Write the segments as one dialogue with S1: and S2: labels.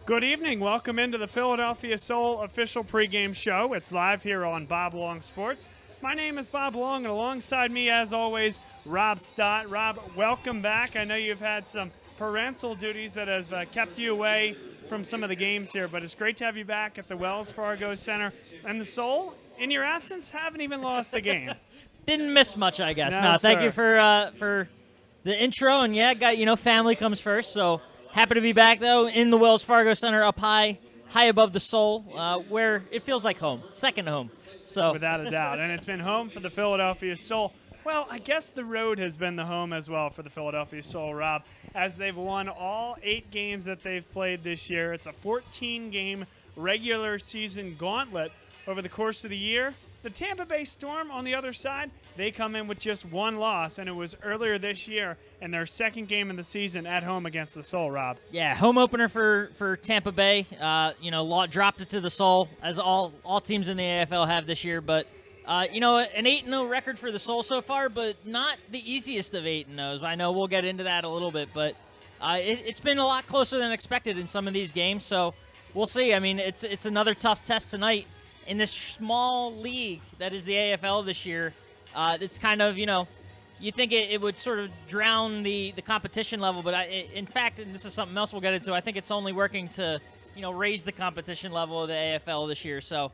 S1: Good evening. Welcome into the Philadelphia Soul official pregame show. It's live here on Bob Long Sports. My name is Bob Long, and alongside me, as always, Rob Stott. Rob, welcome back. I know you've had some parental duties that have kept you away from some of the games here, but it's great to have you back at the Wells Fargo Center. And the Soul, in your absence, haven't even lost a game.
S2: Didn't miss much, I guess.
S1: No,
S2: Thank you for the intro. And yeah, family comes first. So happy to be back though in the Wells Fargo Center, up high above the Soul, where it feels like home, second home. So
S1: without a doubt, and it's been home for the Philadelphia Soul. Well, I guess the road has been the home as well for the Philadelphia Soul, Rob, as they've won all 8 games that they've played this year. It's a 14-game regular season gauntlet over the course of the year. The Tampa Bay Storm, on the other side, they come in with just 1 loss, and it was earlier this year in their second game of the season at home against the Soul, Rob.
S2: Yeah, home opener for Tampa Bay. Dropped it to the Soul, as all teams in the AFL have this year. But, an 8-0 record for the Soul so far, but not the easiest of 8-0s. I know we'll get into that a little bit, but it's been a lot closer than expected in some of these games. So we'll see. I mean, it's another tough test tonight. In this small league that is the AFL this year, it's kind of, you think it would sort of drown the competition level, but in fact, and this is something else we'll get into, I think it's only working to, raise the competition level of the AFL this year. So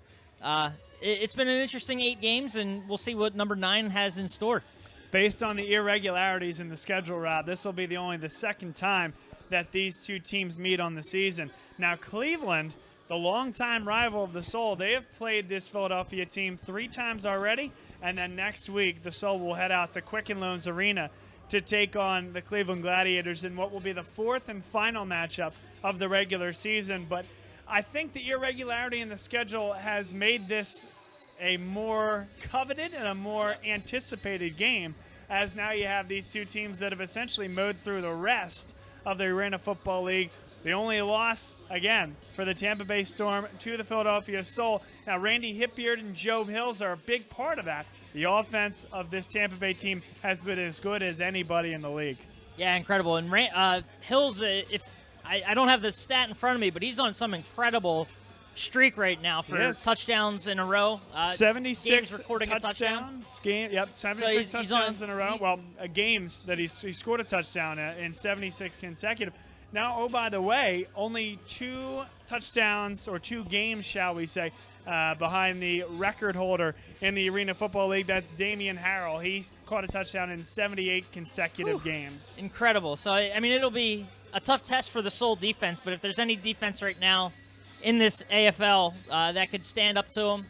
S2: it's been an interesting 8 games, and we'll see what number 9 has in store.
S1: Based on the irregularities in the schedule, Rob, this will be only the second time that these two teams meet on the season. Now, Cleveland, the longtime rival of the Soul, they have played this Philadelphia team 3 times already, and then next week the Soul will head out to Quicken Loans Arena to take on the Cleveland Gladiators in what will be the 4th and final matchup of the regular season. But I think the irregularity in the schedule has made this a more coveted and a more anticipated game, as now you have these two teams that have essentially mowed through the rest of the Arena Football League. The only loss, again, for the Tampa Bay Storm to the Philadelphia Soul. Now, Randy Hipbeard and Joe Hills are a big part of that. The offense of this Tampa Bay team has been as good as anybody in the league.
S2: Yeah, incredible. And Hills, if I don't have the stat in front of me, but he's on some incredible streak right now for touchdowns in a row.
S1: 76
S2: recording a touchdown.
S1: 76 touchdowns in a row. Well, games that he scored a touchdown in 76 consecutive. Now, oh, by the way, only 2 touchdowns, or 2 games, shall we say, behind the record holder in the Arena Football League. That's Damian Harrell. He caught a touchdown in 78 consecutive games.
S2: Incredible. So, I mean, it'll be a tough test for the Soul defense, but if there's any defense right now in this AFL that could stand up to them,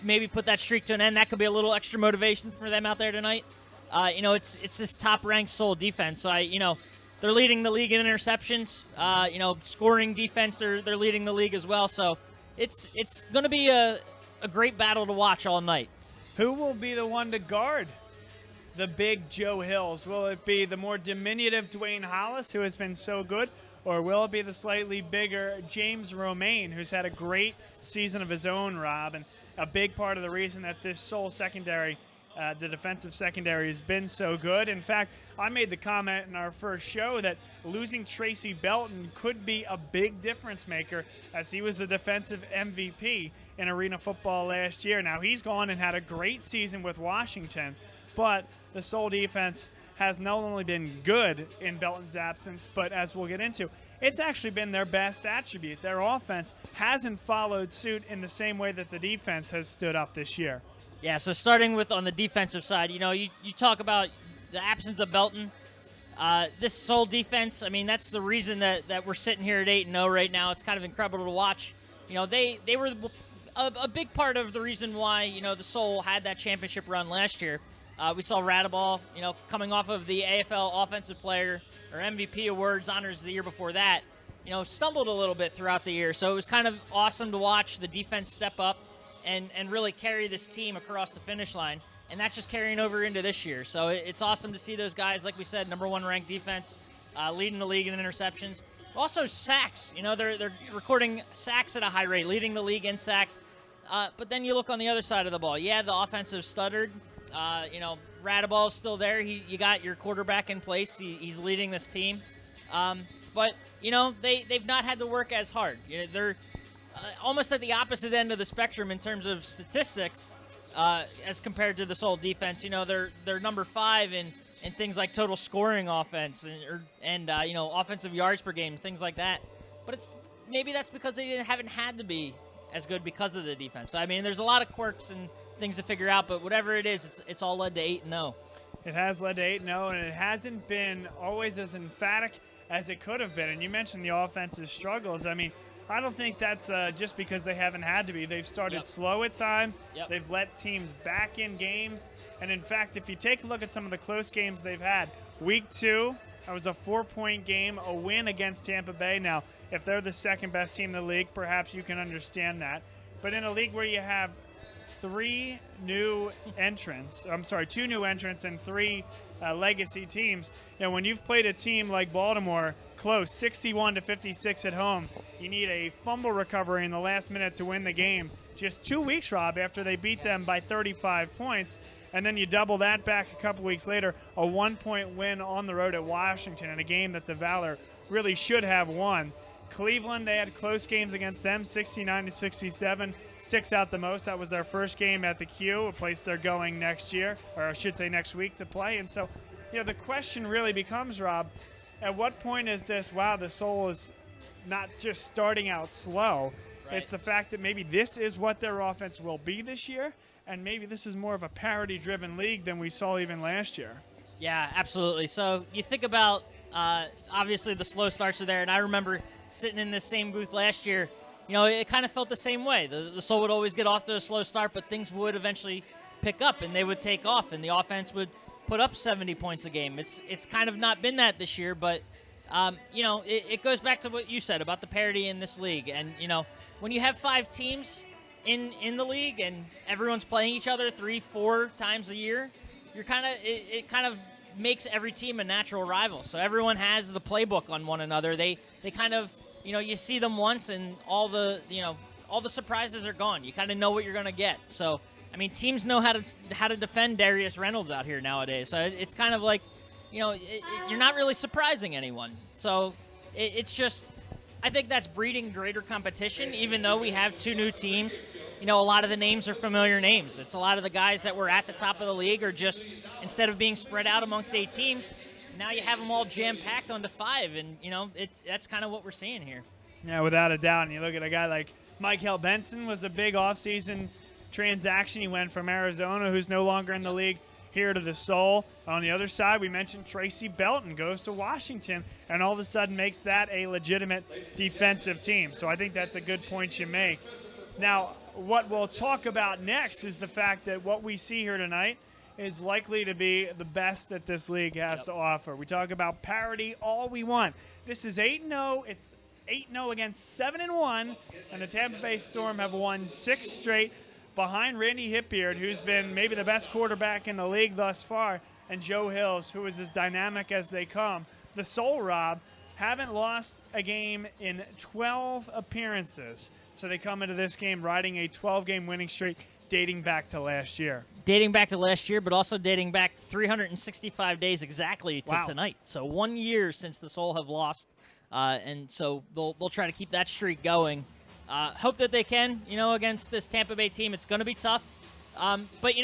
S2: maybe put that streak to an end, that could be a little extra motivation for them out there tonight. It's this top-ranked Soul defense. So, they're leading the league in interceptions. Scoring defense, they're leading the league as well. So it's going to be a great battle to watch all night.
S1: Who will be the one to guard the big Joe Hills? Will it be the more diminutive Dwayne Hollis, who has been so good, or will it be the slightly bigger James Romaine, who's had a great season of his own, Rob, and a big part of the reason that this Soul secondary, the defensive secondary, has been so good. In fact, I made the comment in our first show that losing Tracy Belton could be a big difference maker, as he was the defensive MVP in Arena Football last year. Now, he's gone and had a great season with Washington, but the Soul defense has not only been good in Belton's absence, but as we'll get into, it's actually been their best attribute. Their offense hasn't followed suit in the same way that the defense has stood up this year.
S2: Yeah, so starting with on the defensive side, you talk about the absence of Belton. This Soul defense, I mean, that's the reason that we're sitting here at 8-0 right now. It's kind of incredible to watch. They were a big part of the reason why, the Soul had that championship run last year. We saw Radaball, coming off of the AFL Offensive Player or MVP awards honors the year before that, stumbled a little bit throughout the year. So it was kind of awesome to watch the defense step up and really carry this team across the finish line. And that's just carrying over into this year. So it's awesome to see those guys, like we said, number 1 ranked defense, leading the league in interceptions. Also sacks. They're recording sacks at a high rate, leading the league in sacks. But then you look on the other side of the ball. Yeah, the offensive stuttered. Radaball's still there. You got your quarterback in place. He's leading this team. but they've not had to work as hard. They're almost at the opposite end of the spectrum in terms of statistics as compared to the Seoul defense. They're number 5 in things like total scoring offense and offensive yards per game, things like that. But maybe that's because they haven't had to be as good because of the defense. So, I mean, there's a lot of quirks and things to figure out, but whatever it is, it's all led to 8-0.
S1: It has led to 8-0, and it hasn't been always as emphatic as it could have been. And you mentioned the offensive struggles. I mean, I don't think that's just because they haven't had to be. They've started slow at times. They've let teams back in games. And, in fact, if you take a look at some of the close games they've had, Week 2, that was a 4-point game, a win against Tampa Bay. Now, if they're the second-best team in the league, perhaps you can understand that. But in a league where you have 2 new entrants and 3 legacy teams, when you've played a team like Baltimore close, 61-56 at home, you need a fumble recovery in the last minute to win the game. Just 2 weeks, Rob, after they beat them by 35 points. And then you double that back a couple weeks later, a 1-point win on the road at Washington in a game that the Valor really should have won. Cleveland, they had close games against them, 69-67, 6 out the most. That was their first game at the Q, a place they're going next year, or I should say next week to play. And so, the question really becomes, Rob, at what point is this, wow, the Soul is not just starting out slow. Right. It's the fact that maybe this is what their offense will be this year, and maybe this is more of a parity-driven league than we saw even last year.
S2: Yeah, absolutely. So you think about, obviously the slow starts are there, and I remember sitting in this same booth last year, it kind of felt the same way. The Soul would always get off to a slow start, but things would eventually pick up, and they would take off, and the offense would put up 70 points a game. It's kind of not been that this year, but, it goes back to what you said about the parity in this league. And, when you have 5 teams in the league and everyone's playing each other 3-4 times a year, you're it kind of makes every team a natural rival. So everyone has the playbook on one another. They kind of, you see them once and all the surprises are gone. You kind of know what you're going to get. So, I mean, teams know how to defend Darius Reynolds out here nowadays. So it's kind of like, you're not really surprising anyone. So it's just, I think that's breeding greater competition, even though we have 2 new teams. A lot of the names are familiar names. It's a lot of the guys that were at the top of the league are just, instead of being spread out amongst 8 teams, now you have them all jam-packed onto 5, and, that's kind of what we're seeing here.
S1: Yeah, without a doubt. And you look at a guy like Michael Benson was a big offseason transaction. He went from Arizona, who's no longer in the league, here to the Soul. On the other side, we mentioned Tracy Belton goes to Washington and all of a sudden makes that a legitimate defensive team. So I think that's a good point you make. Now, what we'll talk about next is the fact that what we see here tonight is likely to be the best that this league has to offer. We talk about parity all we want. This is 8-0. It's 8-0 against 7-1, and the Tampa Bay Storm have won 6 straight behind Randy Hipbeard, who's been maybe the best quarterback in the league thus far, and Joe Hills, who is as dynamic as they come. The Soul, Rob, haven't lost a game in 12 appearances. So they come into this game riding a 12-game winning streak dating back to last year.
S2: Dating back to last year, but also dating back 365 days exactly to tonight. So 1 year since the Soul have lost, and so they'll try to keep that streak going. Hope that they can, against this Tampa Bay team. It's going to be tough. But,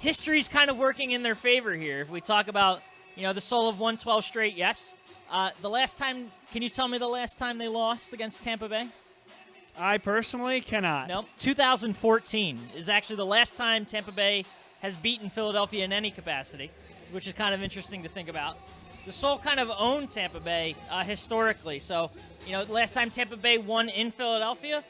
S2: history's kind of working in their favor here. If we talk about, the Soul have won 12 straight, yes. The last time, can you tell me the last time they lost against Tampa Bay?
S1: I personally cannot.
S2: No, 2014 is actually the last time Tampa Bay has beaten Philadelphia in any capacity, which is kind of interesting to think about. The Soul kind of owned Tampa Bay historically. So, last time Tampa Bay won in Philadelphia,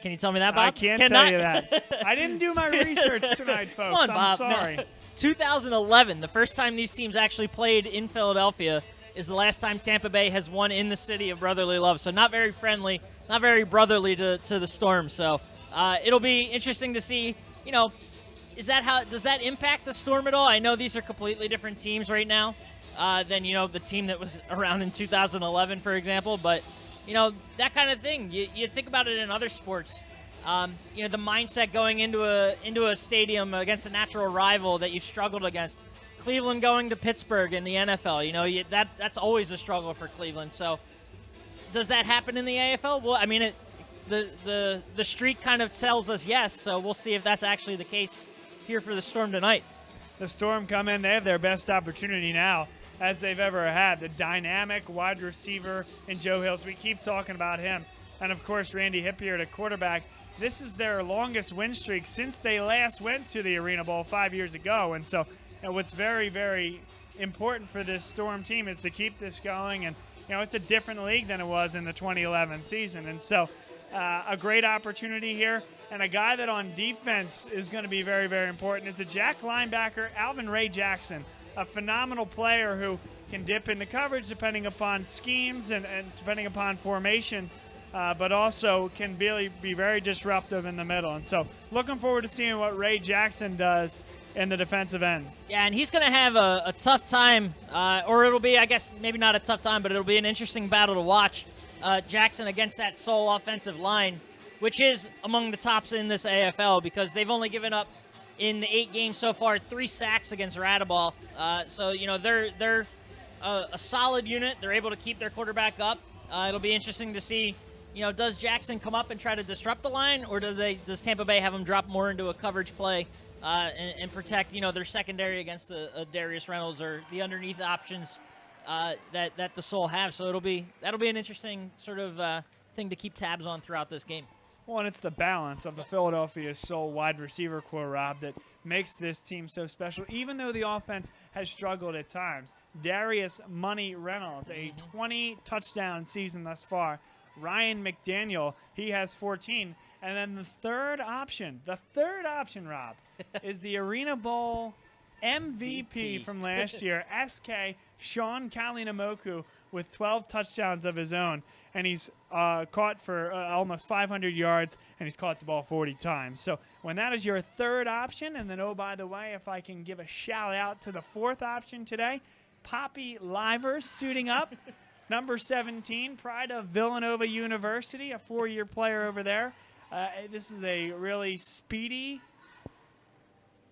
S2: can you tell me that, Bob?
S1: I can't tell you that. I didn't do my research tonight, folks.
S2: Come on,
S1: I'm
S2: Bob.
S1: sorry.
S2: No. 2011, the first time these teams actually played in Philadelphia, is the last time Tampa Bay has won in the city of brotherly love. So not very friendly, not very brotherly to the Storm. So it'll be interesting to see, does that impact the Storm at all? I know these are completely different teams right now than, the team that was around in 2011, for example. But, that kind of thing, you think about it in other sports. The mindset going into a stadium against a natural rival that you struggled against Cleveland going to Pittsburgh in the NFL. You know, that's always a struggle for Cleveland. So does that happen in the AFL? Well, I mean, the streak kind of tells us yes, so we'll see if that's actually the case here for the Storm tonight.
S1: The Storm come in, they have their best opportunity now as they've ever had. The dynamic wide receiver in Joe Hills. We keep talking about him. And, of course, Randy Hippier at quarterback. This is their longest win streak since they last went to the Arena Bowl 5 years ago. And so what's very, very important for this Storm team is to keep this going. And, you know, it's a different league than it was in the 2011 season. And so a great opportunity here. And a guy that on defense is going to be very, very important is the Jack linebacker, Alvin Ray Jackson, a phenomenal player who can dip into coverage depending upon schemes and depending upon formations, but also can really be very disruptive in the middle. And so looking forward to seeing what Ray Jackson does in the defensive end.
S2: Yeah, and he's going to have a tough time, or it'll be, I guess, maybe not a tough time, but it'll be an interesting battle to watch. Jackson against that sole offensive line, which is among the tops in this AFL because they've only given up in the 8 games so far 3 sacks against Radaball. So, you know, they're a solid unit. They're able to keep their quarterback up. It'll be interesting to see, you know, does Jackson come up and try to disrupt the line, or does Tampa Bay have him drop more into a coverage play and protect, you know, their secondary against a Darius Reynolds or the underneath options that the Soul have. So that'll be an interesting sort of thing to keep tabs on throughout this game.
S1: Well, and it's the balance of the Philadelphia Soul wide receiver core, Rob, that makes this team so special. Even though the offense has struggled at times, Darius Money Reynolds, a 20-touchdown season thus far. Ryan McDaniel, he has 14. And then the third option, Rob, is the Arena Bowl MVP from last year, SK Sean Kalinamoku, with 12 touchdowns of his own. And he's caught for almost 500 yards, and he's caught the ball 40 times. So when that is your third option, and then, oh, by the way, if I can give a shout-out to the fourth option today, Poppy Livers suiting up, number 17, pride of Villanova University, a 4-year player over there. This is a really speedy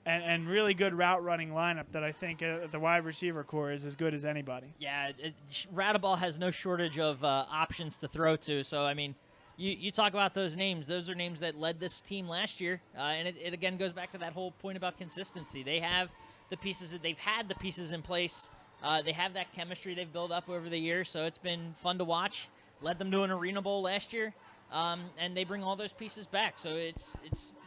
S1: and really good route running lineup that I think the wide receiver core is as good as anybody.
S2: Yeah, Radaball has no shortage of options to throw to. So, I mean, you talk about those names. Those are names that led this team last year. And it again goes back to that whole point about consistency. They have the pieces they've had the pieces in place. They have that chemistry they've built up over the years. So it's been fun to watch. Led them to an Arena Bowl last year. And they bring all those pieces back. So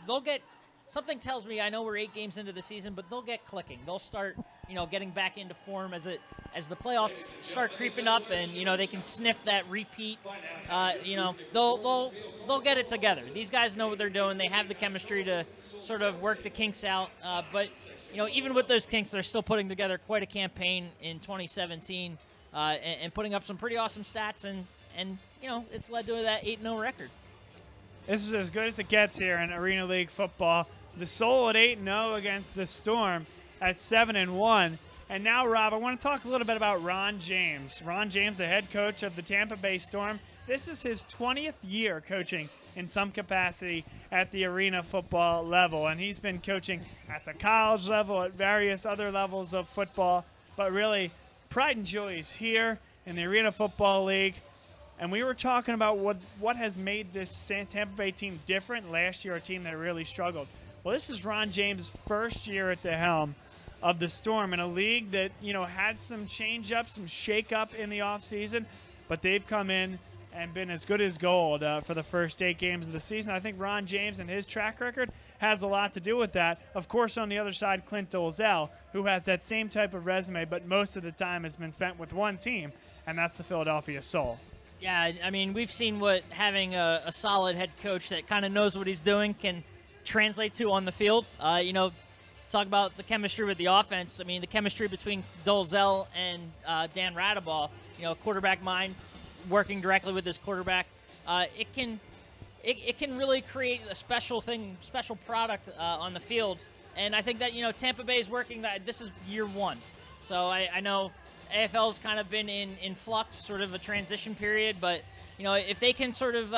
S2: they'll get. Something tells me, I know we're 8 games into the season, but they'll get clicking. They'll start, you know, getting back into form as the playoffs start creeping up, and you know they can sniff that repeat. You know, they'll get it together. These guys know what they're doing. They have the chemistry to sort of work the kinks out. But you know, even with those kinks, they're still putting together quite a campaign in 2017 and putting up some pretty awesome stats. And you know, it's led to that 8-0 record.
S1: This is as good as it gets here in Arena League football. The Soul at 8-0 against the Storm at 7-1. And now, Rob, I want to talk a little bit about Ron James. Ron James, the head coach of the Tampa Bay Storm. This is his 20th year coaching in some capacity at the arena football level. And he's been coaching at the college level, at various other levels of football. But really, pride and joy is here in the Arena Football League. And we were talking about what has made this Tampa Bay team different. Last year, a team that really struggled. Well, this is Ron James' first year at the helm of the Storm in a league that, you know, had some change-up, some shake-up in the offseason, but they've come in and been as good as gold for the first 8 games of the season. I think Ron James and his track record has a lot to do with that. Of course, on the other side, Clint Dolezal, who has that same type of resume, but most of the time has been spent with one team, and that's the Philadelphia Soul.
S2: Yeah, I mean, we've seen what having a solid head coach that kind of knows what he's doing can translate to on the field. You know, talk about the chemistry with the offense. I mean, the chemistry between Dolezal and Dan Radaball, you know, quarterback mind, working directly with this quarterback, it can really create a special product on the field. And I think that, you know, Tampa Bay is working that. This is year 1. So I know AFL's kind of been in flux, sort of a transition period, but you know, if they can sort of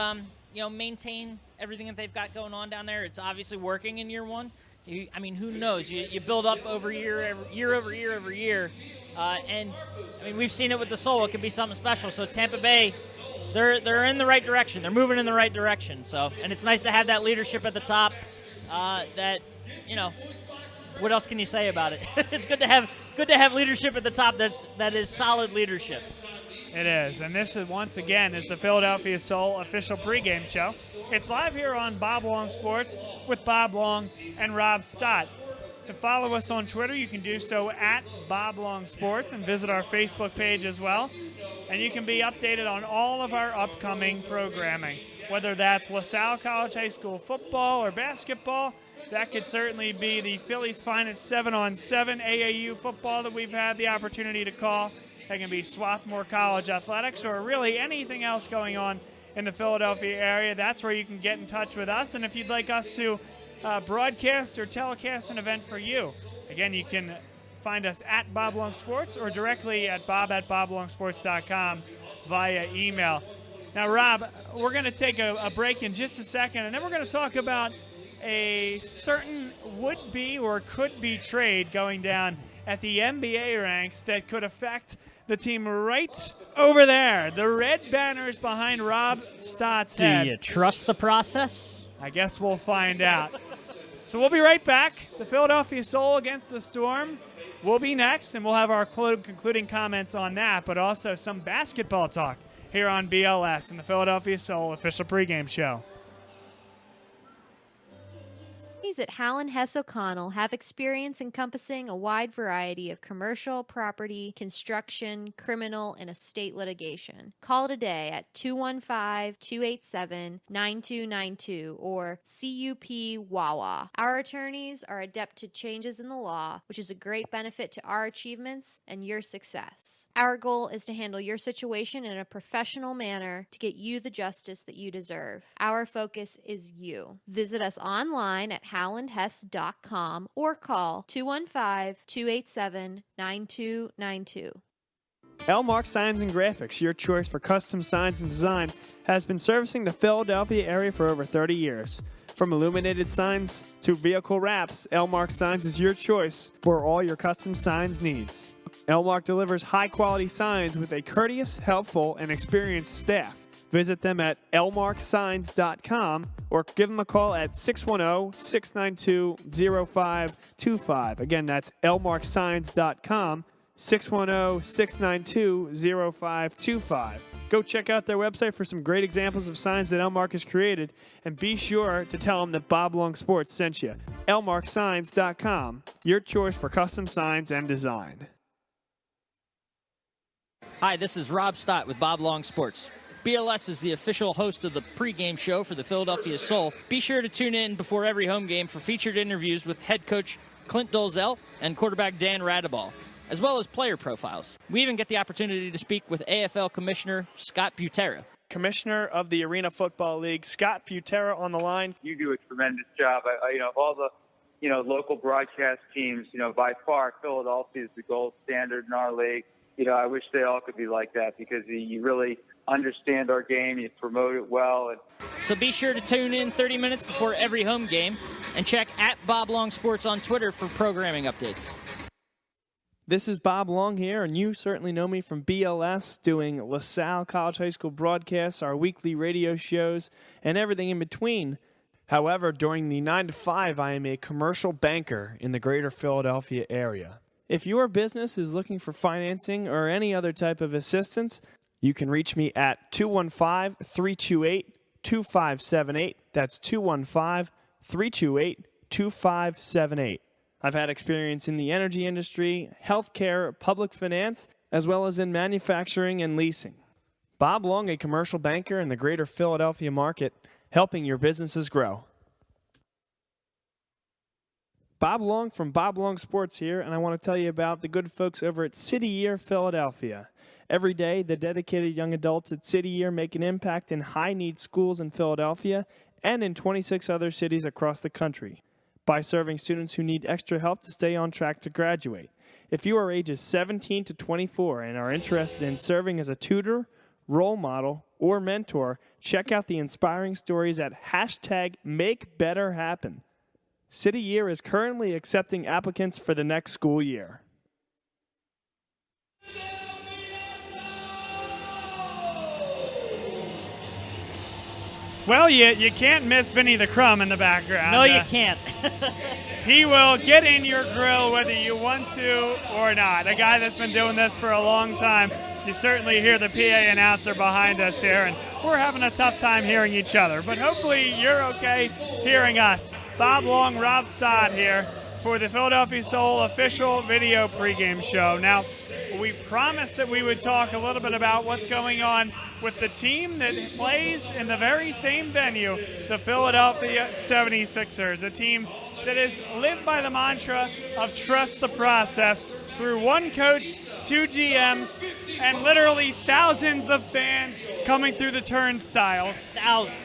S2: you know, maintain everything that they've got going on down there, it's obviously working in year 1. I mean, who knows? You build up over year over year. And, I mean, we've seen it with the Soul. It could be something special. So Tampa Bay, they're in the right direction. They're moving in the right direction. So, and it's nice to have that leadership at the top that, you know, what else can you say about it? It's good to have leadership at the top that is solid leadership.
S1: It is, and this is once again is the Philadelphia Soul official pregame show. It's live here on Bob Long Sports with Bob Long and Rob Stott. To follow us on Twitter, you can do so at Bob Long Sports and visit our Facebook page as well. And you can be updated on all of our upcoming programming, whether that's LaSalle College High School football or basketball. That could certainly be the Phillies' finest 7-on-7 AAU football that we've had the opportunity to call. That can be Swarthmore College athletics or really anything else going on in the Philadelphia area. That's where you can get in touch with us. And if you'd like us to broadcast or telecast an event for you, again, you can find us at Bob Long Sports or directly at bob@boblongsports.com via email. Now, Rob, we're going to take a break in just a second, and then we're going to talk about a certain would-be or could-be trade going down at the NBA ranks that could affect the team right over there. The red banners behind Rob Stott's head.
S2: Do you trust the process?
S1: I guess we'll find out. So we'll be right back. The Philadelphia Soul against the Storm will be next, and we'll have our concluding comments on that, but also some basketball talk here on BLS and the Philadelphia Soul official pregame show.
S3: At Hallen Hess O'Connell have experience encompassing a wide variety of commercial, property, construction, criminal, and estate litigation. Call today at 215-287-9292 or CUP-WAWA. Our attorneys are adept to changes in the law, which is a great benefit to our achievements and your success. Our goal is to handle your situation in a professional manner to get you the justice that you deserve. Our focus is you. Visit us online at HowlandHess.com or call 215-287-9292.
S1: Elmark Signs and Graphics, your choice for custom signs and design, has been servicing the Philadelphia area for over 30 years. From illuminated signs to vehicle wraps, Elmark Signs is your choice for all your custom signs needs. Elmark delivers high-quality signs with a courteous, helpful, and experienced staff. Visit them at elmarksigns.com or give them a call at 610-692-0525. Again, that's elmarksigns.com, 610-692-0525. Go check out their website for some great examples of signs that Elmark has created, and be sure to tell them that Bob Long Sports sent you. elmarksigns.com, your choice for custom signs and design.
S2: Hi, this is Rob Stott with Bob Long Sports. BLS is the official host of the pregame show for the Philadelphia Soul. Be sure to tune in before every home game for featured interviews with head coach Clint Dolzell and quarterback Dan Radeball, as well as player profiles. We even get the opportunity to speak with AFL Commissioner Scott Butera.
S1: Commissioner of the Arena Football League, Scott Butera on the line.
S4: You do a tremendous job. All the, local broadcast teams, by far Philadelphia is the gold standard in our league. I wish they all could be like that because you really understand our game, you promote it well.
S2: So be sure to tune in 30 minutes before every home game and check at Bob Long Sports on Twitter for programming updates.
S1: This is Bob Long here, and you certainly know me from BLS, doing LaSalle College High School broadcasts, our weekly radio shows, and everything in between. However, during the 9 to 5, I am a commercial banker in the greater Philadelphia area. If your business is looking for financing or any other type of assistance, you can reach me at 215-328-2578. That's 215-328-2578. I've had experience in the energy industry, healthcare, public finance, as well as in manufacturing and leasing. Bob Long, a commercial banker in the greater Philadelphia market, helping your businesses grow. Bob Long from Bob Long Sports here, and I want to tell you about the good folks over at City Year Philadelphia. Every day, the dedicated young adults at City Year make an impact in high-need schools in Philadelphia and in 26 other cities across the country by serving students who need extra help to stay on track to graduate. If you are ages 17 to 24 and are interested in serving as a tutor, role model, or mentor, check out the inspiring stories at #MakeBetterHappen.
S5: City Year is currently accepting applicants for the next school year.
S1: Well, you can't miss Vinny the Crumb in the background.
S2: No, you can't.
S1: He will get in your grill whether you want to or not. A guy that's been doing this for a long time. You certainly hear the PA announcer behind us here, and we're having a tough time hearing each other. But hopefully you're okay hearing us. Bob Long, Rob Stott here for the Philadelphia Soul official video pregame show. Now, we promised that we would talk a little bit about what's going on with the team that plays in the very same venue, the Philadelphia 76ers, a team that has lived by the mantra of trust the process through one coach, two GMs, and literally thousands of fans coming through the turnstiles.
S2: Thousands.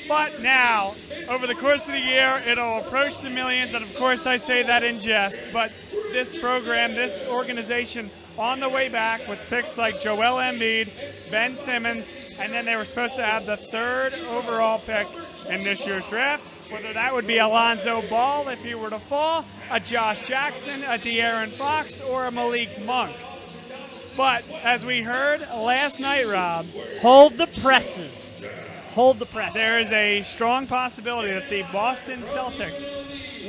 S1: But now, over the course of the year, it'll approach the millions, and of course I say that in jest, but this program, this organization, on the way back with picks like Joel Embiid, Ben Simmons, and then they were supposed to have the 3rd overall pick in this year's draft, whether that would be Alonzo Ball if he were to fall, a Josh Jackson, a De'Aaron Fox, or a Malik Monk. But as we heard last night, Rob,
S2: Hold the presses. Hold the presses.
S1: there is a strong possibility that the Boston Celtics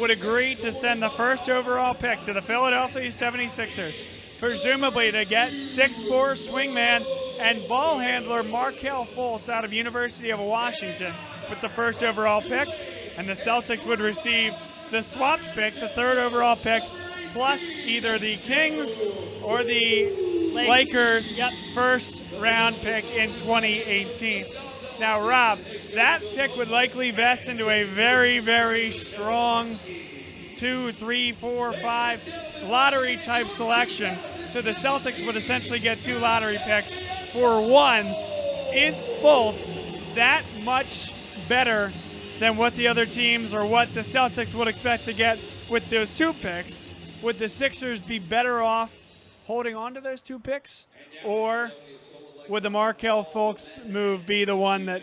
S1: would agree to send the 1st overall pick to the Philadelphia 76ers, presumably to get 6'4" swingman and ball handler Markelle Fultz out of University of Washington with the 1st overall pick, and the Celtics would receive the swapped pick, the 3rd overall pick, plus either the Kings or the Lakers' first round pick in 2018. Now, Rob, that pick would likely vest into a very, very strong 2, 3, 4, 5 lottery type selection. So the Celtics would essentially get 2 lottery picks for 1. Is Fultz that much better than what the other teams or what the Celtics would expect to get with those 2 picks? Would the Sixers be better off holding on to those 2 picks, or would the Markelle Fultz move be the one that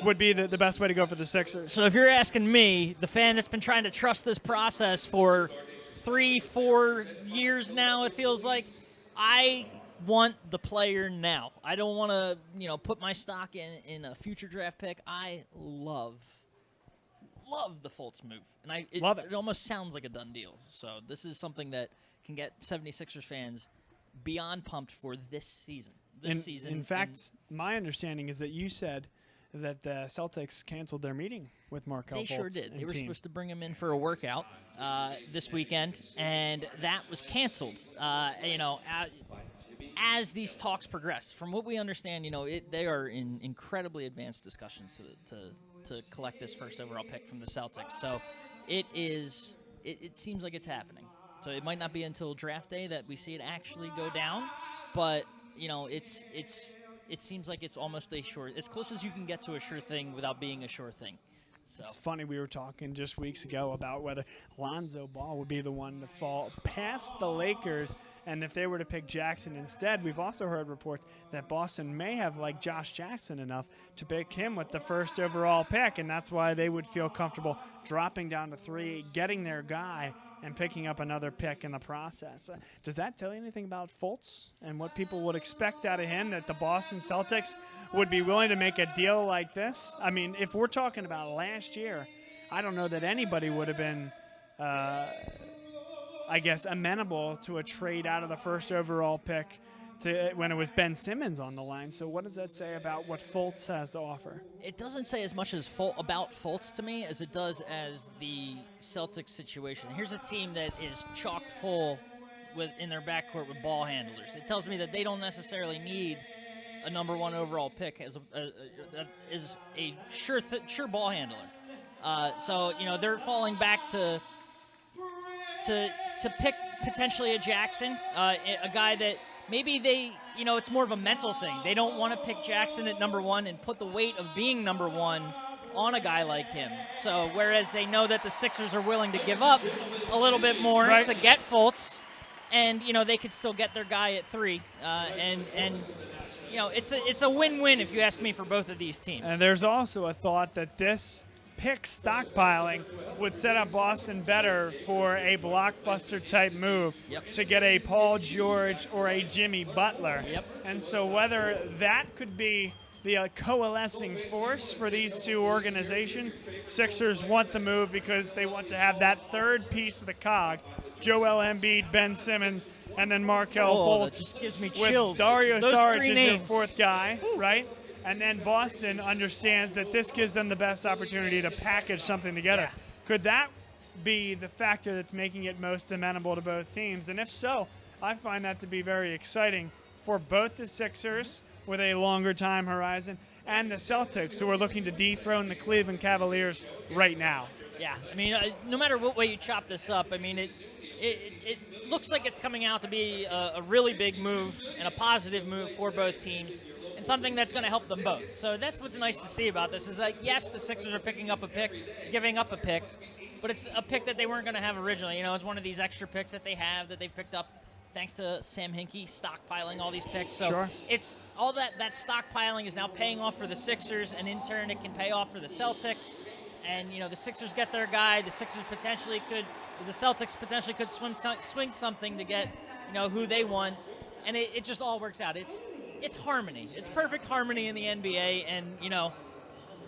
S1: would be the best way to go for the Sixers?
S2: So if you're asking me, the fan that's been trying to trust this process for 3-4 years now, it feels like, I want the player now. I don't want to, put my stock in a future draft pick. I love the Fultz move. And
S1: Love it.
S2: It almost sounds like a done deal. So this is something that can get 76ers fans beyond pumped for this season.
S1: In fact, my understanding is that you said that the Celtics canceled their meeting with Markelle Fultz.
S2: They sure did. They were
S1: team.
S2: supposed to bring him in for a workout this weekend, and that was canceled. As these talks progress, from what we understand, they are in incredibly advanced discussions to collect this 1st overall pick from the Celtics. So it seems like it's happening. So it might not be until draft day that we see it actually go down, but it seems like it's almost as close as you can get to a sure thing without being a sure thing. So.
S1: It's funny, we were talking just weeks ago about whether Lonzo Ball would be the one to fall past the Lakers, and if they were to pick Jackson instead. We've also heard reports that Boston may have liked Josh Jackson enough to pick him with the 1st overall pick, and that's why they would feel comfortable dropping down to 3, getting their guy, and picking up another pick in the process. Does that tell you anything about Fultz and what people would expect out of him, that the Boston Celtics would be willing to make a deal like this? I mean, if we're talking about last year, I don't know that anybody would have been, amenable to a trade out of the 1st overall pick when it was Ben Simmons on the line. So what does that say about what Fultz has to offer?
S2: It doesn't say as much as about Fultz to me as it does as the Celtics situation. Here's a team that is chock full in their backcourt with ball handlers. It tells me that they don't necessarily need a number 1 overall pick as a sure ball handler. So they're falling back to pick potentially a Jackson, a guy that. Maybe it's more of a mental thing. They don't want to pick Jackson at number 1 and put the weight of being number 1 on a guy like him. So whereas they know that the Sixers are willing to give up a little bit more to get Fultz, and they could still get their guy at 3, it's a win-win if you ask me for both of these teams.
S1: And there's also a thought that this pick stockpiling would set up Boston better for a blockbuster type move to get a Paul George or a Jimmy Butler. And so whether that could be the coalescing force for these two organizations, Sixers want the move because they want to have that third piece of the cog, Joel Embiid, Ben Simmons, and then Markelle Fultz.
S2: That just gives me
S1: with
S2: chills.
S1: Dario
S2: Those
S1: Saric
S2: three
S1: as
S2: names.
S1: your fourth guy, right? And then Boston understands that this gives them the best opportunity to package something together. Could that be the factor that's making it most amenable to both teams? And if so, I find that to be very exciting for both the Sixers with a longer time horizon and the Celtics, who are looking to dethrone the Cleveland Cavaliers right now.
S2: Yeah, I mean, no matter what way you chop this up, I mean, it looks like it's coming out to be a really big move and a positive move for both teams, and something that's going to help them both. So that's what's nice to see about this is that, yes, the Sixers are picking up a pick, giving up a pick, but it's a pick that they weren't going to have originally. You know, it's one of these extra picks that they have that they've picked up thanks to Sam Hinkie stockpiling all these picks. So it's all that stockpiling is now paying off for the Sixers, and in turn it can pay off for the Celtics. And, you know, the Sixers get their guy. The Celtics potentially could swing something to get, you know, who they want. And it just all works out. It's harmony. It's perfect harmony in the NBA. And, you know,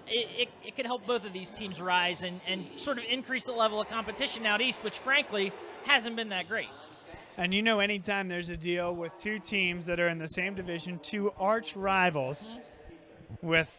S2: it could help both of these teams rise and sort of increase the level of competition out east, which, frankly, hasn't been that great.
S1: And, you know, anytime there's a deal with two teams that are in the same division, two arch rivals, with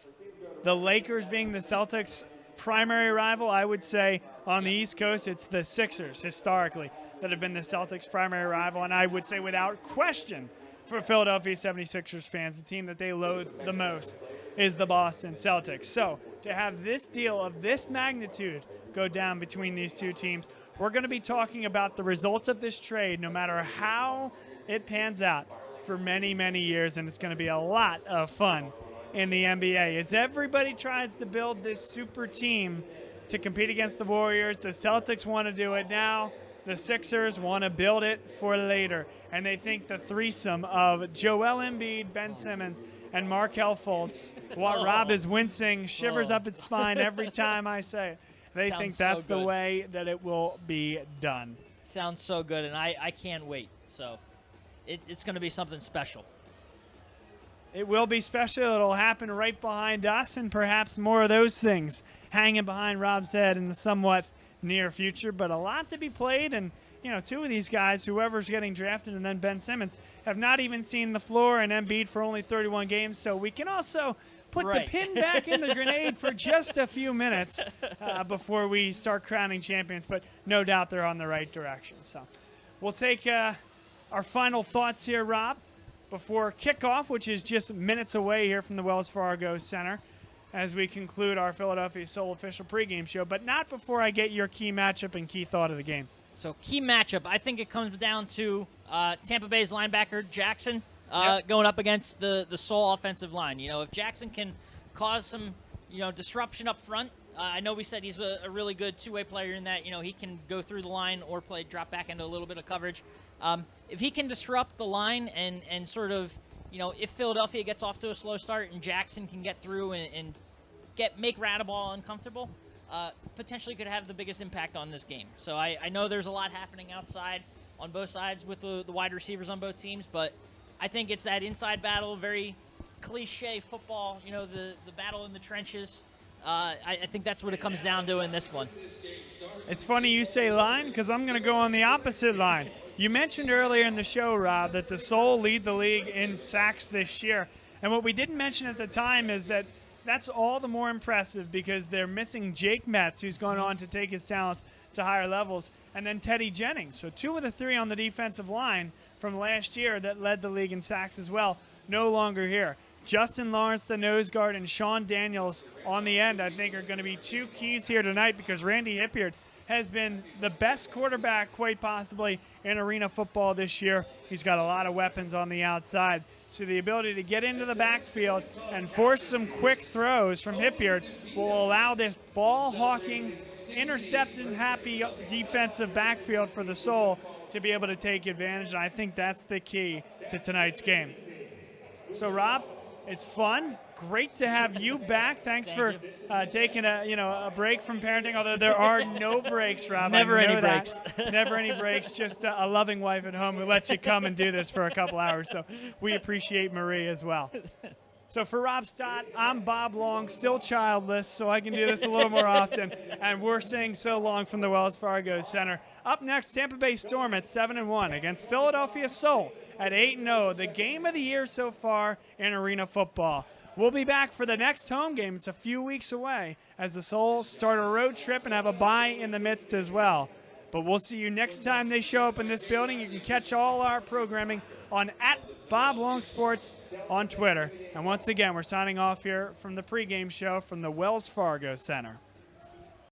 S1: the Lakers being the Celtics' primary rival, I would say on the East Coast it's the Sixers historically that have been the Celtics' primary rival, and I would say without question for Philadelphia 76ers fans, the team that they loathe the most is the Boston Celtics. So to have this deal of this magnitude go down between these two teams, we're going to be talking about the results of this trade no matter how it pans out for many, many years, and it's going to be a lot of fun in the NBA. As everybody tries to build this super team to compete against the Warriors, the Celtics want to do it now. The Sixers want to build it for later. And they think the threesome of Joel Embiid, Ben Simmons, and Markelle Fultz, Rob is wincing, shivers up its spine every time I say it. They
S2: Sounds
S1: think that's
S2: so
S1: the
S2: good.
S1: way that it will be done.
S2: Sounds so good, and I can't wait. So it's going to be something special.
S1: It will be special. It'll happen right behind us, and perhaps more of those things hanging behind Rob's head in the somewhat near future. But a lot to be played, and you know, two of these guys, whoever's getting drafted, and then Ben Simmons, have not even seen the floor, and Embiid for only 31 games. So we can also put the pin back in the grenade for just a few minutes before we start crowning champions. But no doubt they're on the right direction. So we'll take our final thoughts here, Rob, before kickoff, which is just minutes away here from the Wells Fargo Center, as we conclude our Philadelphia Soul official pregame show, but not before I get your key matchup and key thought of the game.
S2: So key matchup, I think it comes down to Tampa Bay's linebacker Jackson going up against the Soul offensive line. You know, if Jackson can cause some, you know, disruption up front, I know we said he's a really good two-way player in that, you know, he can go through the line or drop back into a little bit of coverage. If he can disrupt the line and sort of, you know, if Philadelphia gets off to a slow start and Jackson can get through and make Radaball uncomfortable, potentially could have the biggest impact on this game. So I know there's a lot happening outside on both sides with the wide receivers on both teams, but I think it's that inside battle, very cliche football, you know, the battle in the trenches. I think that's what it comes down to in this one.
S1: It's funny you say line, because I'm going to go on the opposite line. You mentioned earlier in the show, Rob, that the Soul lead the league in sacks this year. And what we didn't mention at the time is that that's all the more impressive because they're missing Jake Metz, who's gone on to take his talents to higher levels, and then Teddy Jennings. So two of the three on the defensive line from last year that led the league in sacks as well, no longer here. Justin Lawrence, the nose guard, and Sean Daniels on the end, I think, are going to be two keys here tonight because Randy Hipyard has been the best quarterback, quite possibly, in arena football this year. He's got a lot of weapons on the outside. So the ability to get into the backfield and force some quick throws from Hipyard will allow this ball-hawking, interception-happy defensive backfield for the Soul to be able to take advantage. And I think that's the key to tonight's game. So, Rob, it's fun. great to have you back. Thanks
S2: Thank
S1: for
S2: you.
S1: taking a break from parenting, although there are no breaks, Rob.
S2: Never
S1: I know
S2: any
S1: that.
S2: breaks.
S1: Never any breaks, just a loving wife at home who lets you come and do this for a couple hours. So we appreciate Marie as well. So for Rob Stott, I'm Bob Long, still childless, so I can do this a little more often. And we're saying so long from the Wells Fargo Center. Up next, Tampa Bay Storm at 7-1 against Philadelphia Soul at 8-0. The game of the year so far in arena football. We'll be back for the next home game. It's a few weeks away as the Soul start a road trip and have a bye in the midst as well. But we'll see you next time they show up in this building. You can catch all our programming on @BobLongSports on Twitter. And once again, we're signing off here from the pregame show from the Wells Fargo Center.